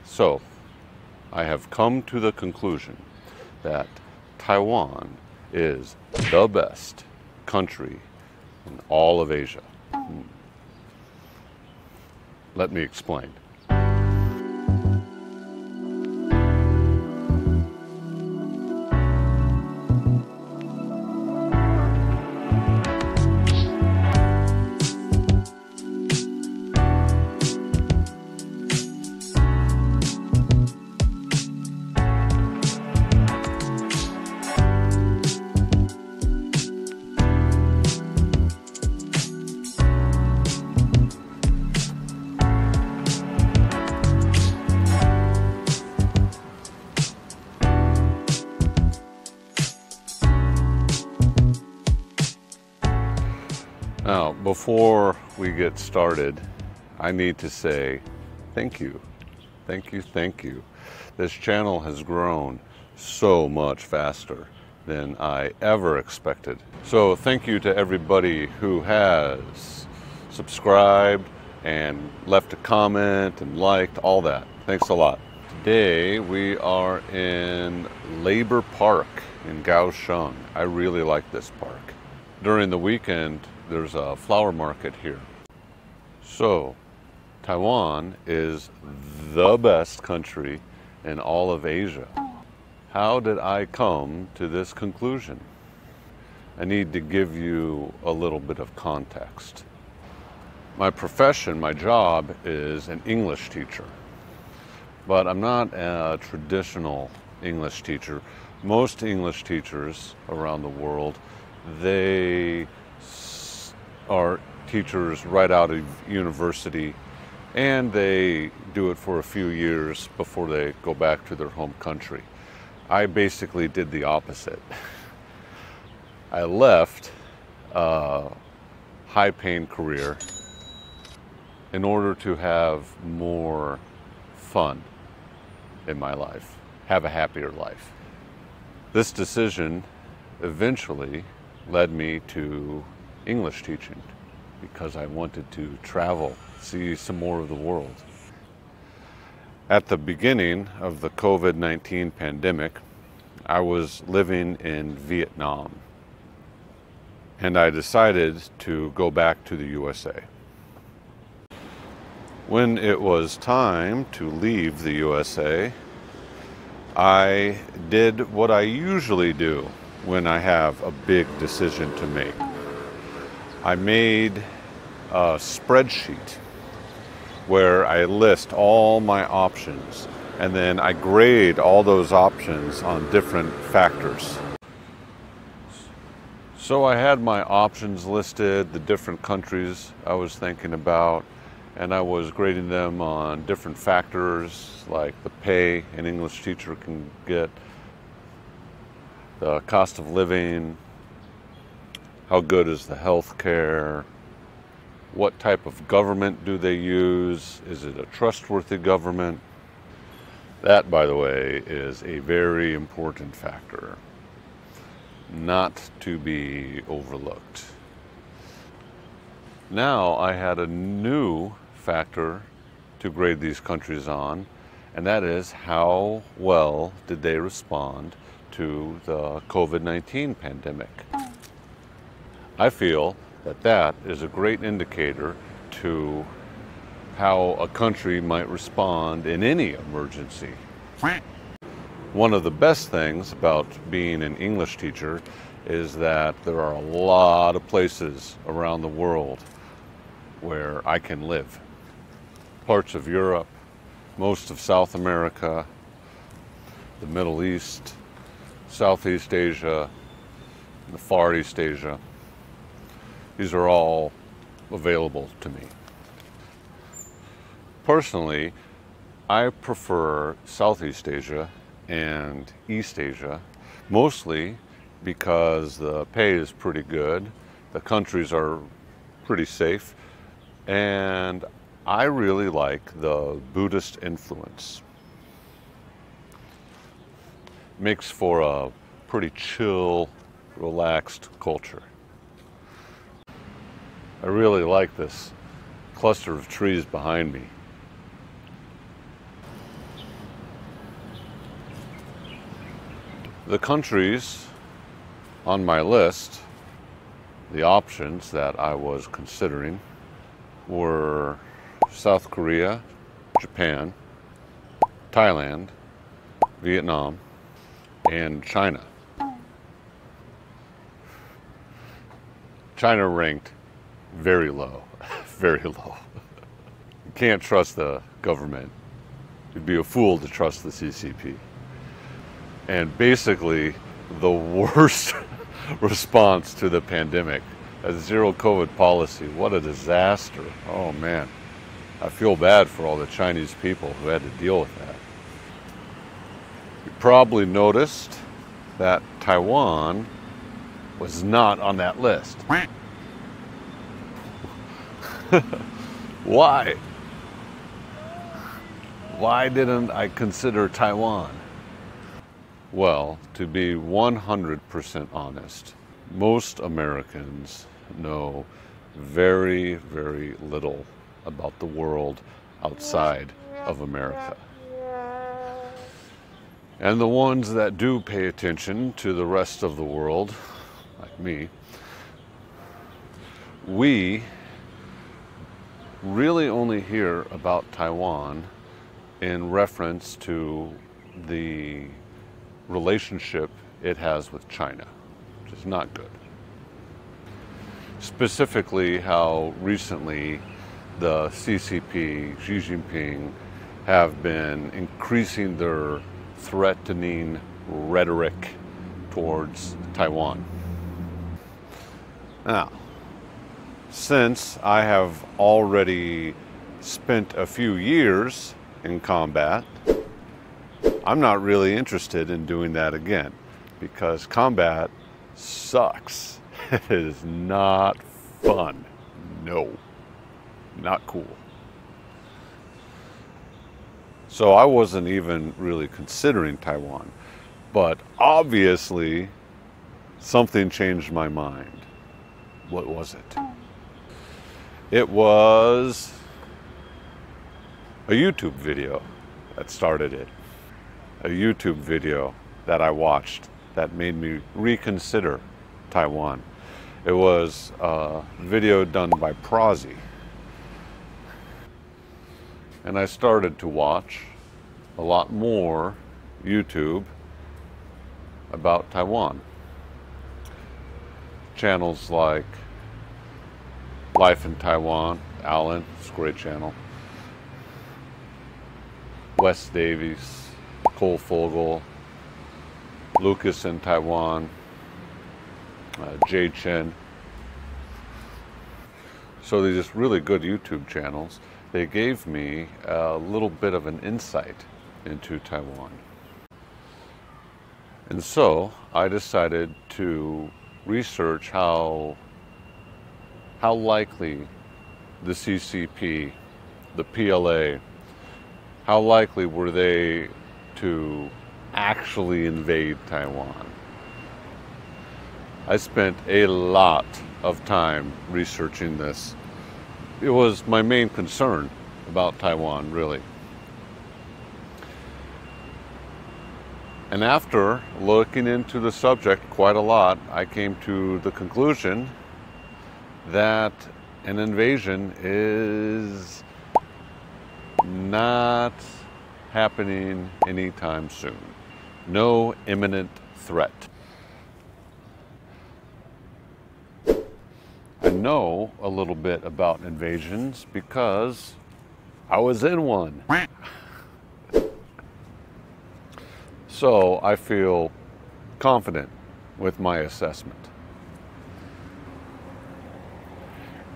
So, I have come to the conclusion that Taiwan is the best country in all of Asia. Let me explain. Now, before we get started, I need to say thank you. Thank you, thank you. This channel has grown so much faster than I ever expected. So thank you to everybody who has subscribed and left a comment and liked, all that. Thanks a lot. Today we are in Labor Park in Kaohsiung. I really like this park. During the weekend, there's a flower market here. So, Taiwan is the best country in all of Asia. How did I come to this conclusion? I need to give you a little bit of context. My profession, my job is an English teacher. But I'm not a traditional English teacher. Most English teachers around the world, they are teachers right out of university, and they do it for a few years before they go back to their home country. I basically did the opposite. I left a high-paying career in order to have more fun in my life, have a happier life. This decision eventually led me to English teaching because I wanted to travel, see some more of the world. At the beginning of the COVID-19 pandemic, I was living in Vietnam, and I decided to go back to the USA. When it was time to leave the USA, I did what I usually do when I have a big decision to make. I made a spreadsheet where I list all my options, and then I grade all those options on different factors. So I had my options listed, the different countries I was thinking about, and I was grading them on different factors like the pay an English teacher can get, the cost of living, how good is the health care, what type of government do they use, is it a trustworthy government? That, by the way, is a very important factor, not to be overlooked. Now I had a new factor to grade these countries on, and that is how well did they respond to the COVID-19 pandemic. I feel that that is a great indicator to how a country might respond in any emergency. One of the best things about being an English teacher is that there are a lot of places around the world where I can live. Parts of Europe, most of South America, the Middle East, Southeast Asia, the Far East Asia. These are all available to me. Personally, I prefer Southeast Asia and East Asia, mostly because the pay is pretty good, the countries are pretty safe, and I really like the Buddhist influence. Makes for a pretty chill, relaxed culture. I really like this cluster of trees behind me. The countries on my list, the options that I was considering, were South Korea, Japan, Thailand, Vietnam, and China. China ranked very low, very low. You can't trust the government. You'd be a fool to trust the CCP. And basically, the worst response to the pandemic, a zero COVID policy. What a disaster. Oh man, I feel bad for all the Chinese people who had to deal with that. You probably noticed that Taiwan was not on that list. Why? Why didn't I consider Taiwan? Well, to be 100% honest, most Americans know very, very little about the world outside of America. And the ones that do pay attention to the rest of the world, like me, we really only hear about Taiwan in reference to the relationship it has with China, which is not good. Specifically, how recently the CCP, Xi Jinping, have been increasing their threatening rhetoric towards Taiwan. Now, since I have already spent a few years in combat, I'm not really interested in doing that again, because combat sucks. It is not fun. No, not cool. So I wasn't even really considering Taiwan, but obviously something changed my mind. What was it? It was a YouTube video that started it. A YouTube video that I watched that made me reconsider Taiwan. It was a video done by Prozzy. And I started to watch a lot more YouTube about Taiwan. Channels like Life in Taiwan, Alan, it's a great channel. Wes Davies, Cole Fogel, Lucas in Taiwan, Jay Chen. So they're just really good YouTube channels. They gave me a little bit of an insight into Taiwan. And so I decided to research how likely the CCP, the PLA, how likely were they to actually invade Taiwan. I spent a lot of time researching this. It was my main concern about Taiwan, really. And after looking into the subject quite a lot, I came to the conclusion that an invasion is not happening anytime soon. No imminent threat. I know a little bit about invasions because I was in one. So I feel confident with my assessment.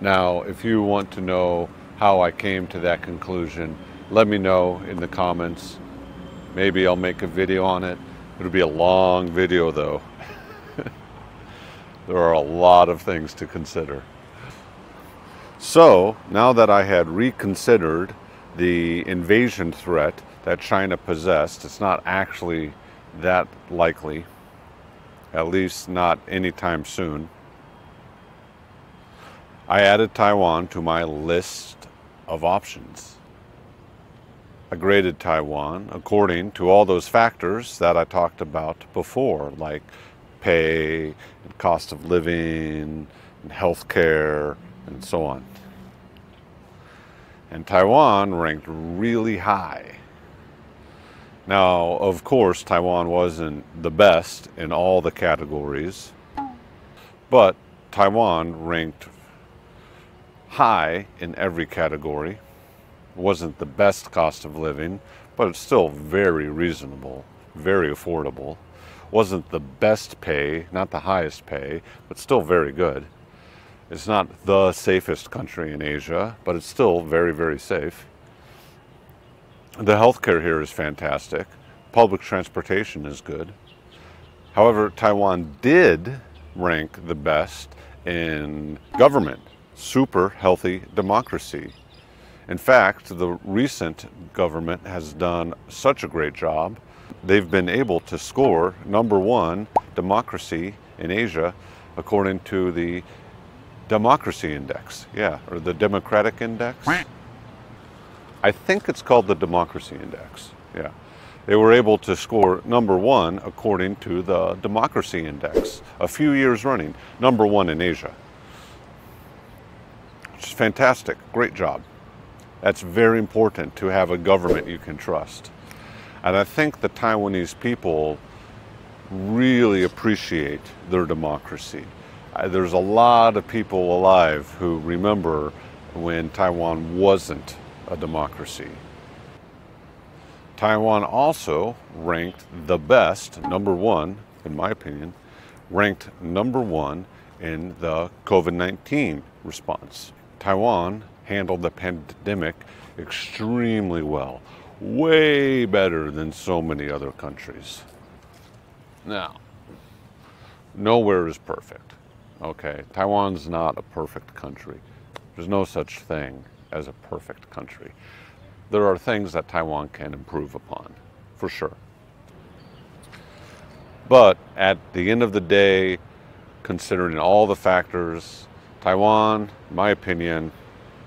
Now, if you want to know how I came to that conclusion, let me know in the comments. Maybe I'll make a video on it. It'll be a long video though. There are a lot of things to consider. So, now that I had reconsidered the invasion threat that China possessed, it's not actually that likely, at least not anytime soon. I added Taiwan to my list of options. I graded Taiwan according to all those factors that I talked about before, like pay, and cost of living, and healthcare, and so on. And Taiwan ranked really high. Now, of course, Taiwan wasn't the best in all the categories, but Taiwan ranked high in every category. It wasn't the best cost of living, but it's still very reasonable, very affordable. Wasn't the best pay, not the highest pay, but still very good. It's not the safest country in Asia, but it's still very, very safe. The healthcare here is fantastic. Public transportation is good. However, Taiwan did rank the best in government, super healthy democracy. In fact, the recent government has done such a great job. They've been able to score #1 democracy in Asia according to the Democracy Index, or the Democratic Index. I think it's called the Democracy Index, They were able to score #1 according to the Democracy Index, a few years running, #1 in Asia. Which is fantastic, great job. That's very important to have a government you can trust. And I think the Taiwanese people really appreciate their democracy. There's a lot of people alive who remember when Taiwan wasn't a democracy. Taiwan also ranked the best, #1, in my opinion, ranked #1 in the COVID-19 response. Taiwan handled the pandemic extremely well, way better than so many other countries. Now, nowhere is perfect, okay? Taiwan's not a perfect country. There's no such thing as a perfect country. There are things that Taiwan can improve upon, for sure. But at the end of the day, considering all the factors, Taiwan, in my opinion,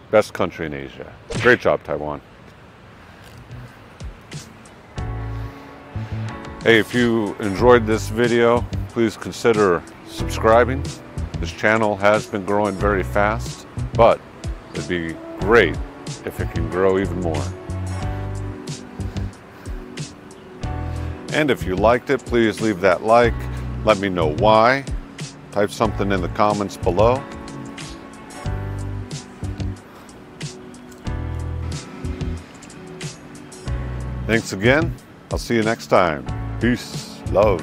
best country in Asia. Great job, Taiwan. Hey, if you enjoyed this video, please consider subscribing. This channel has been growing very fast, but it'd be great if it can grow even more. And if you liked it, please leave that like. Let me know why. Type something in the comments below. Thanks again. I'll see you next time. Peace, love.